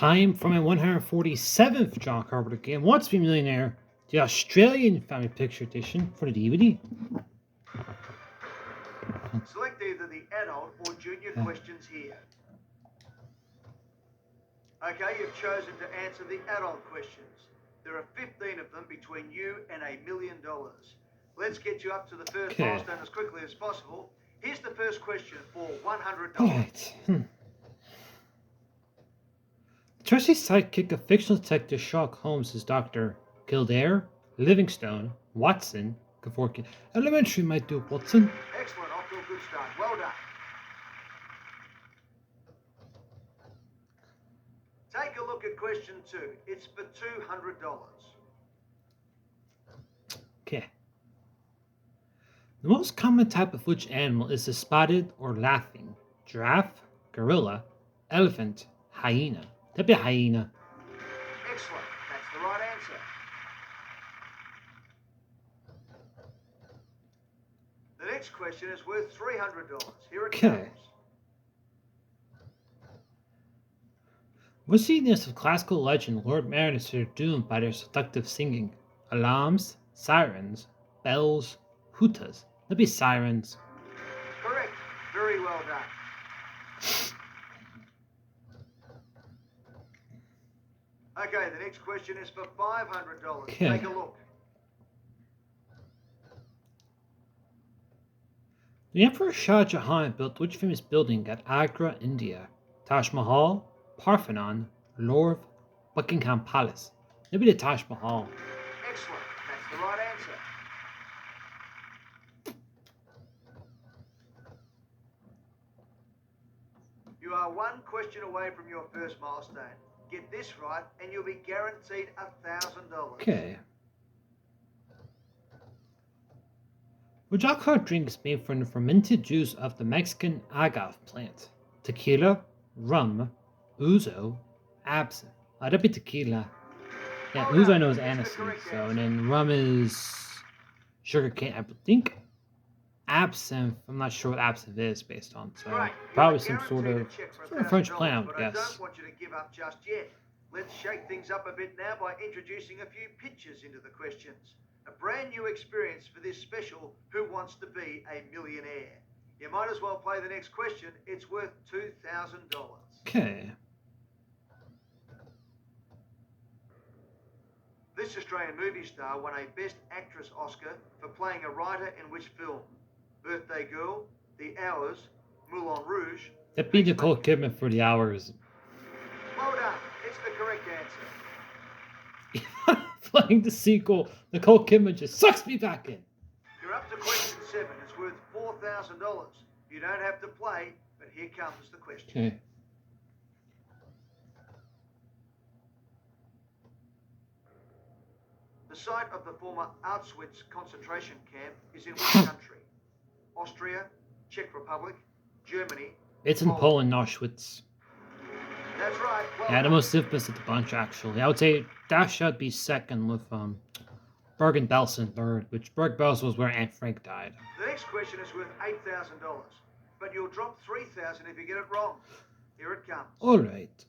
Time for my 147th John Carpenter game. Want to Be Millionaire, the Australian Family Picture Edition for the DVD. Select either the adult or junior questions here. Okay, you've chosen to answer the adult questions. There are 15 of them between you and $1 million. Let's get you up to the first milestone as quickly as possible. Here's the first question for $100. Alright. Trusty sidekick of fictional detective Sherlock Holmes is Dr. Kildare, Livingstone, Watson, Kevorkian. Elementary might do Watson. Excellent, off to a good start. Well done. Take a look at question 2. It's for $200. Okay. The most common type of which animal is the spotted or laughing? Giraffe, gorilla, elephant, hyena. That'd be a hyena. Excellent. That's the right answer. The next question is worth $300. Here it comes. What's the genius of classical legend Lord Mariners are doomed by their seductive singing? Alarms, sirens, bells, hootas. That'd be sirens. Correct. Very well done. Okay, the next question is for $500. Take a look. The Emperor Shah Jahan built which famous building at Agra, India? Taj Mahal, Parthenon, Louvre, Buckingham Palace. Maybe the Taj Mahal. Excellent. That's the right answer. You are one question away from your first milestone. Get this right, and you'll be guaranteed $1,000. Okay. Which alcohol drink is made from the fermented juice of the Mexican agave plant? Tequila, rum, ouzo, absinthe. That'd be tequila. Yeah, ouzo I know is aniseed, so, and then rum is sugarcane, I think. Absinthe, I'm not sure what absinthe is based on, so probably some sort of French plant, I would guess. I don't want you to give up just yet. Let's shake things up a bit now by introducing a few pictures into the questions. A brand new experience for this special Who Wants to Be a Millionaire? You might as well play the next question. It's worth $2,000. Okay. This Australian movie star won a Best Actress Oscar for playing a writer in which film? Birthday Girl, The Hours, Moulin Rouge. That'd be Nicole Kidman for The Hours. Well done. It's the correct answer. Playing the sequel, Nicole Kidman just sucks me back in. You're up to question 7. It's worth $4,000. You don't have to play, but here comes the question. Okay. The site of the former Auschwitz concentration camp is in which country? Austria, Czech Republic, Germany. It's in Poland, Auschwitz. That's right. Well, yeah, the most infamous of the bunch, actually. I would say that should be second with Bergen-Belsen third, which Bergen-Belsen was where Anne Frank died. The next question is worth $8,000, but you'll drop $3,000 if you get it wrong. Here it comes. All right.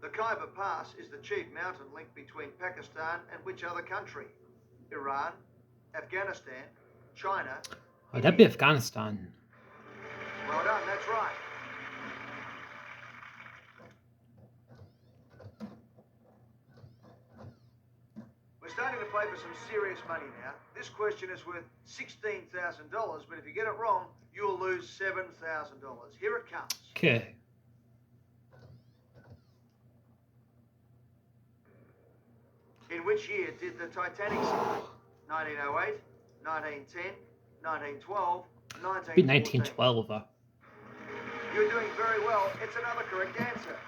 The Khyber Pass is the chief mountain link between Pakistan and which other country? Iran, Afghanistan, China. Oh, that'd be Afghanistan. Well done, that's right. We're starting to play for some serious money now. This question is worth $16,000, but if you get it wrong, you'll lose $7,000. Here it comes. Okay. In which year did the Titanic sink? 1908, 1910, 1912, 1914. Be 1912. You're doing very well. It's another correct answer.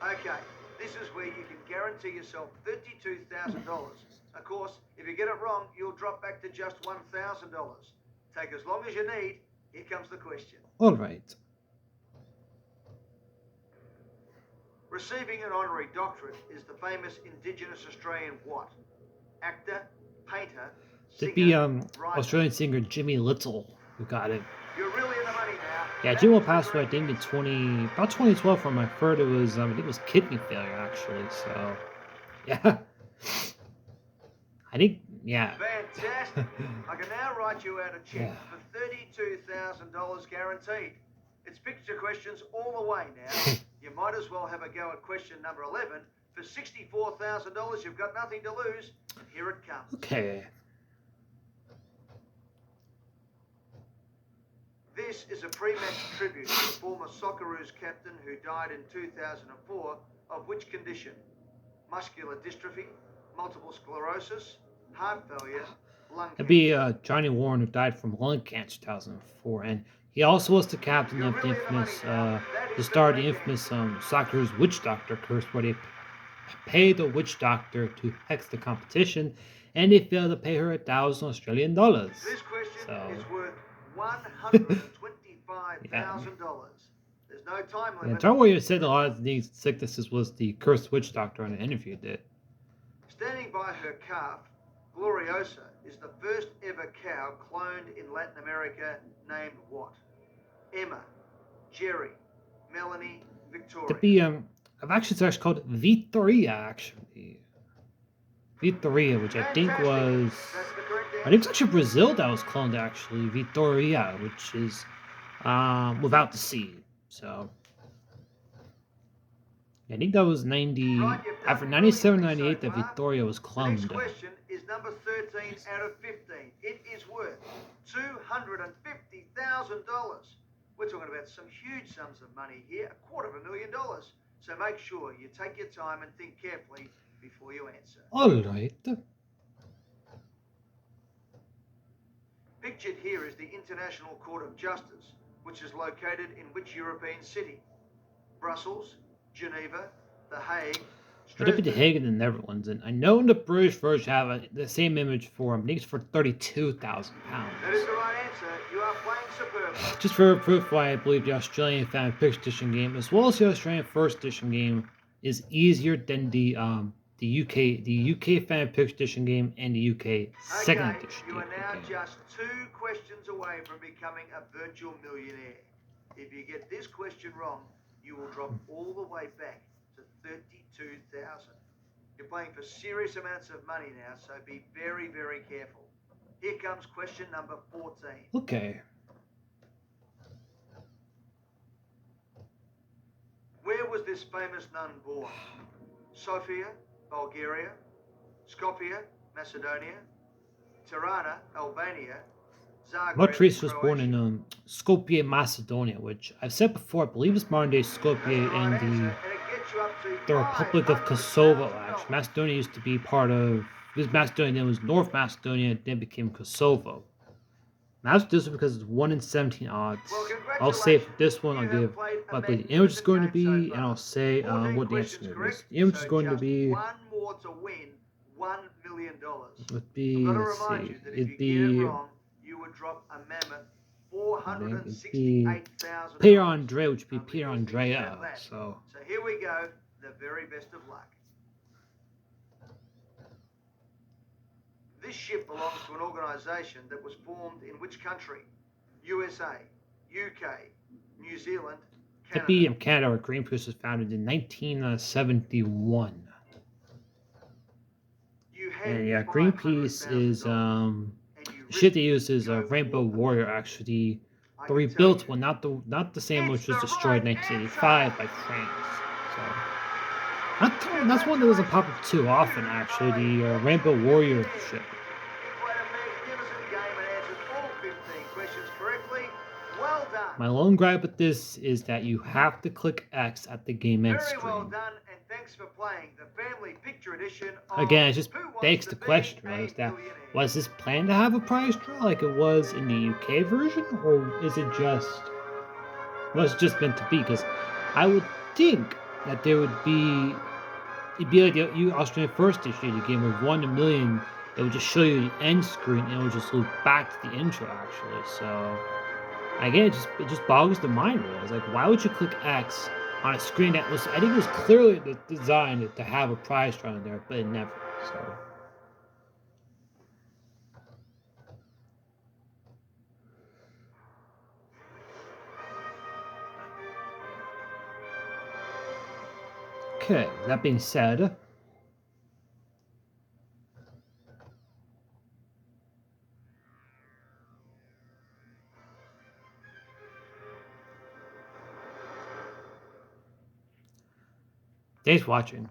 Okay, this is where you can guarantee yourself $32,000. Of course, if you get it wrong, you'll drop back to just $1,000. Take as long as you need. Here comes the question. All right. Receiving an honorary doctorate is the famous Indigenous Australian what? Actor, painter, It'd be singer, writer. Australian singer Jimmy Little who got it. You're really in the money now. Yeah, That Jimmy was the passed away I correct think in answer. 2012 from I heard it was I think it was kidney failure actually. So yeah, I think yeah. Fantastic. I can now write you out a check Yeah. for $32,000 guaranteed. It's picture questions all the way now. You might as well have a go at question number 11. For $64,000, you've got nothing to lose. Here it comes. Okay. This is a pre-match tribute to the former Socceroos captain who died in 2004 of which condition? Muscular dystrophy, multiple sclerosis, heart failure, lung It'd cancer. be Johnny Warren who died from lung cancer 2004, and he also was the captain You're of the really in the money infamous, now. That the is star of the correct infamous answer. Socceroos witch doctor curse, where they paid the witch doctor to hex the competition, and they failed to pay her $1,000 Australian dollars. This question So is worth $125,000. yeah. There's no time Yeah, limit. John Warrior said a lot of these sicknesses was the cursed witch doctor on an interview did. Standing by her calf, Gloriosa is the first ever cow cloned in Latin America named what? Emma, Jerry, Melanie, Victoria. It'd be I've actually searched called Vitoria actually. Vitoria, which I think Fantastic. was That's the correct I think it's answer. actually Brazil that was cloned actually, Vitoria, which is without the C. So I think that was 90 Right, you've done after 97, brilliantly 98 so that far. Vitoria was The next cloned. question is number 13 out of 15. It is worth $250,000. We're talking about some huge sums of money here, $250,000. So make sure you take your time and think carefully before you answer. Alright. Pictured here is the International Court of Justice, which is located in which European city? Brussels, Geneva, The Hague, But it'd be The Strasbourg. Hague and the Netherlands, and I know the British version have the same image for I think it's for £32,000. That is the right answer. You are playing superbly. Just for proof why I believe the Australian Fan Picks Edition game, as well as the Australian First Edition game, is easier than the UK Fan Picks Edition game and the UK Second Okay, Edition you game. are now just 2 questions away from becoming a virtual millionaire. If you get this question wrong, you will drop all the way back to 32,000. You're playing for serious amounts of money now, so be very, very careful. Here comes question number 14. Okay. Where was this famous nun born? Sofia, Bulgaria, Skopje, Macedonia, Tirana, Albania, Zagreb, Motrice was born Croatia. in Skopje, Macedonia, which I've said before, I believe is modern day Skopje That's the right in answer, the and it gets you up to the Republic of Kosovo. $500,000. Actually, Macedonia used to be part of this Macedonia, then was North Macedonia, then became Kosovo. Now this is because it's 1 in 17 odds. Well, I'll say for congratulations. this one, You I'll have give played a what the image is going to magnificent be, game so and I'll far. say 14 what the answer questions is. correct, The image is so going to just be one more to win $1 million. would be I've got to let's remind see, you that if it'd you get it be wrong, you would drop a mammoth it'd be $468,000. Peter Andre, which would be Only Peter good things Andrea. about that. So So here we go. The very best of luck. This ship belongs to an organisation that was formed in which country? USA, UK, New Zealand, it'd Canada. be in Canada, where Greenpeace was founded in 1971. You had And yeah, Greenpeace is $500,000 and you the ship they risked use is go Rainbow for $1 Warrior, million. actually I the can rebuilt tell one, you, not the same it's which was the destroyed in right 1985 by answer. France. So that's one that doesn't pop up too often, actually. The Rainbow Warrior ship. You played a magnificent game and answered all 15 questions correctly. Well done. My lone gripe with this is that you have to click X at the game end Very well screen. done, and thanks for playing the Family Picture Edition of Again, it just Who Wants begs to the Be question, a right? Is that Millionaire? was this planned to have a prize draw like it was in the UK version, or is it just was it just meant to be? Because I would think that there would be it'd be like the Australian First Issue, the game of 1 in a million. It would just show you the end screen, and it would just loop back to the intro, actually. So again, it just boggles the mind. Really, it's like why would you click X on a screen that was I think it was clearly designed to have a prize draw in there, but it never. So Okay, that being said, thanks for watching.